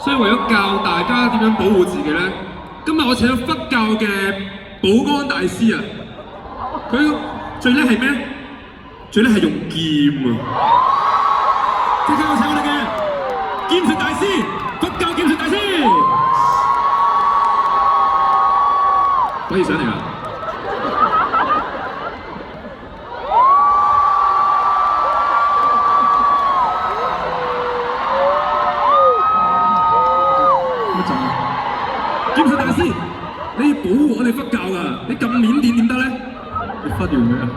所以為咗教大家點樣保護自己咧，今日我請咗佛教嘅保安大師啊，佢最叻係咩？最叻係用劍啊！即刻有請我哋嘅劍術大師，佛教劍術大師，可以上嚟啦！劍術大師，你要保護我哋佛教㗎，你咁緬甸點得咧？你忽完未啊？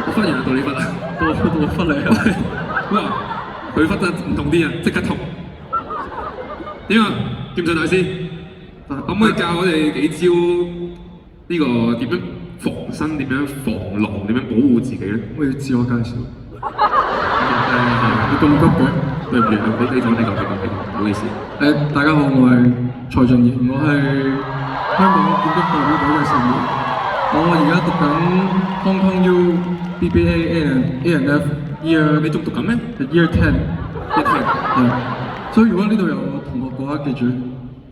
我忽完就到你忽啦，到我忽你啊！哇，佢忽得唔同啲啊，即刻痛。點啊？劍術大師，可唔可以教我哋幾招呢個點樣防身、點樣防狼、點樣保護自己咧？我要自我介紹。你咁急嘅？對唔住，你講，唔好意思。大家好，我係蔡俊賢，我係香港劍擊代表隊嘅成員。我而家讀緊 Hong Kong U BBA A&F Year， 你仲讀緊咩 ？Year 10。所以如果呢度有同學嘅話，記住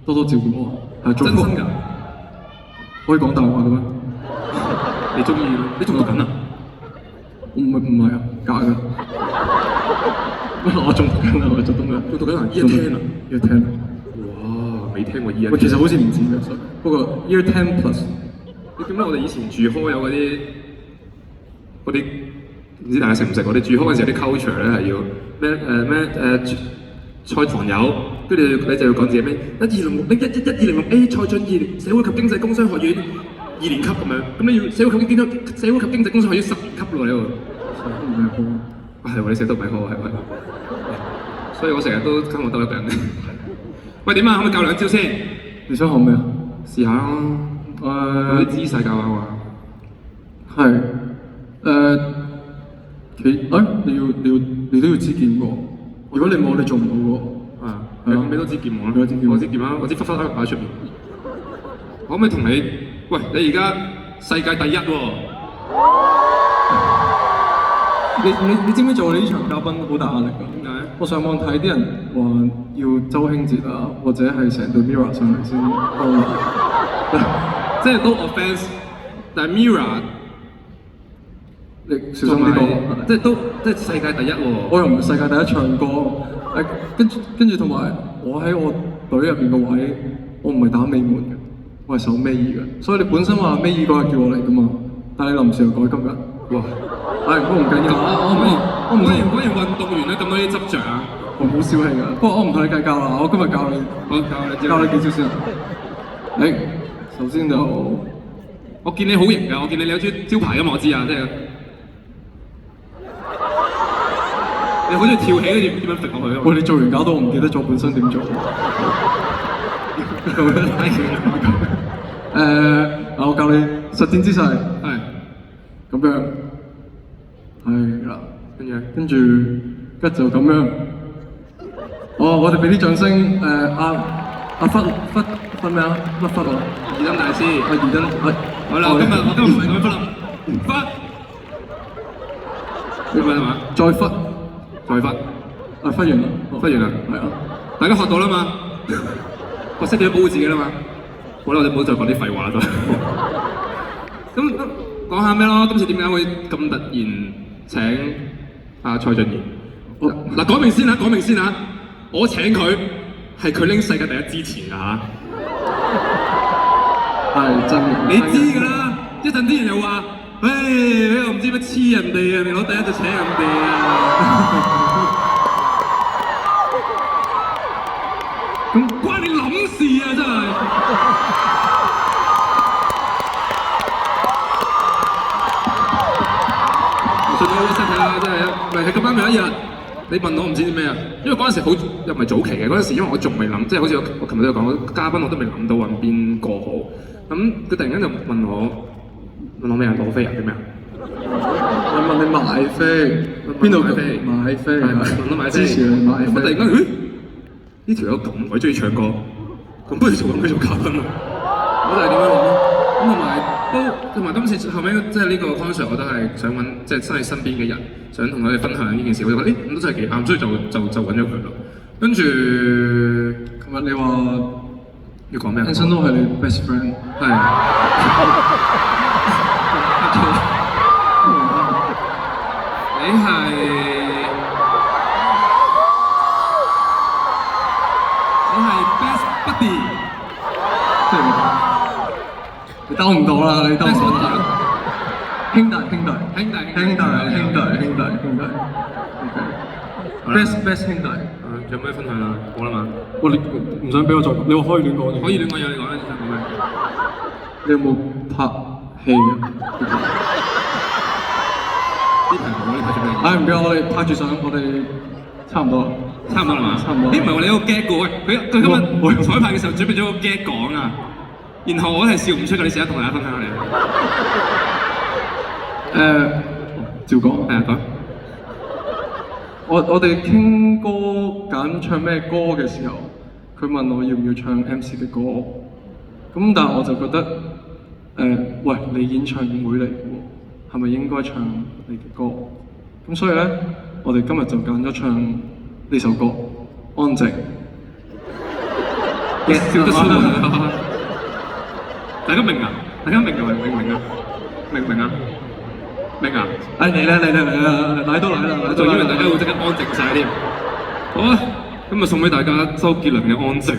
多多照顧我。係真心㗎？可以講大話嘅咩？你中意？你仲讀緊啊？唔係啊，假㗎。我仲讀緊啊，我仲讀緊啊 Year 10啊 ，Year 10。哇，未聽過 Year 10。喂，其實好似唔止嘅，不過 Year 10 plus。你記唔記得我哋以前住 hall 有嗰啲，唔知大家識唔識？我哋住 hall 嗰陣時有啲 culture 咧係要咩蔡堂友，跟住你就要講自己咩1206 A 蔡俊賢社會及經濟工商學院2年級咁樣，咁你要社會及經濟工商學院10年級咯你喎。唔係好。係喎，你寫得唔係好係喎。所以我成日都跟我得一個人。喂，點啊？可唔可以教兩招先？你想學咩啊？試下啦。啲姿勢教下我。係你都要知劍喎。如果你冇，你做唔到喎。啊，你都知劍喎。我知劍啊，我知忽忽擺喺出面。可唔可以同你？喂，你而家世界第一喎！你知唔知做你呢場嘉賓好大壓力㗎？點解？我上網睇啲人話要周興哲啊，或者係成隊 Mirror 上嚟先歐即係 no offense， 但係 Mirror 你小心啲講，即係世界第一喎。我又唔係世界第一唱歌，跟住同埋我喺我隊入邊個位，我唔係打尾門嘅，我係守尾二嘅。所以你本身話尾二嗰日叫我嚟㗎嘛，但係你臨時又改今日。哇！不過唔緊要，我唔果然運動員咧咁多啲執着啊！我好小氣㗎，不過我唔同你計較啦，我今日教你，教你幾招先。首先就我見你好型㗎，我見你有招牌㗎嘛，我知啊，即係你好中意跳起，跟住點樣揈落去啊？喂，你做完搞到我唔記得咗本身點做。我教你實戰姿勢。係。咁樣，係啦，跟住就咁樣。我哋俾啲掌聲，阿忽咩啊？乜忽啊？二燈大師。二燈，好啦，我今日唔係咁樣忽啦，忽。你問係嘛？再忽。忽完啦。忽完啦。係啊。大家學到啦嘛？學識點樣保護自己啦嘛？好啦，我哋唔好再講啲廢話啦都。咁。講下咩咯？今次點解會咁突然請阿蔡俊賢？嗱，講明先嚇，我請佢係佢拎世界第一之前㗎嚇。係真嘅。你知㗎啦，一陣啲人又話，你又唔知乜黐人哋啊，你攞第一就請人哋啊。咁關你諗事啊，真係。順我 WhatsApp 睇啦，真係咪係咁啱有一日，你問我唔知啲咩啊？因為嗰陣時又唔係早期嘅，嗰陣時因為我仲未諗，即係好似我琴日都有講，嘉賓我都未諗到揾邊個好。咁佢突然間就問我咩啊？攞飛啊定咩啊？我問你買飛，邊度買飛？買飛，問我買飛，支持你買飛。咁突然間，呢條友咁鬼中意唱歌，咁不如做佢做嘉賓咯。我就係點樣諗咯。咁同埋今次後尾即係呢個 concert，我都係想揾即係喺身邊嘅人，想同佢哋分享呢件事。我就覺得咁都真係幾啱，所以就揾咗佢咯。跟住琴日你話要講咩 Anson 都係你 best friend，係。你係best buddy，即係你兜唔到啦，你兜唔 best 到 buddy 啦。兄弟兄弟兄弟兄弟兄弟兄弟兄弟，best 兄弟。有咩分享啊？好啦嘛，喂，你唔想俾我再講？你話可以亂講嘅。可以亂講有你講啦，你想講咩？你有冇拍戲嘅？呢排我呢排做咩？唉，唔緊要，我哋拍住相，我哋差唔多啦。差唔多啦嘛，差唔多咦唔係喎，你有個 get 過喂，佢今日彩排嘅時候準備咗個 get 講啊，然後我係笑唔出㗎，你試下同大家分享下你。照講。係啊，講。我哋傾歌揀唱咩歌嘅時候，佢問我要唔要唱 MC 嘅歌，咁但係我就覺得喂，你演唱會嚟嘅喎，係咪應該唱你嘅歌？咁所以咧，我哋今日就揀咗唱呢首歌《安靜》。笑得出啊！大家明啊？大家明啊？明唔明啊？明唔明啊？明啊！嚟啦嚟啦嚟啦，嚟都嚟啦，嚟都嚟啦！仲以為大家會即刻安靜晒添。好啊，今日送俾大家周杰倫嘅《安靜》。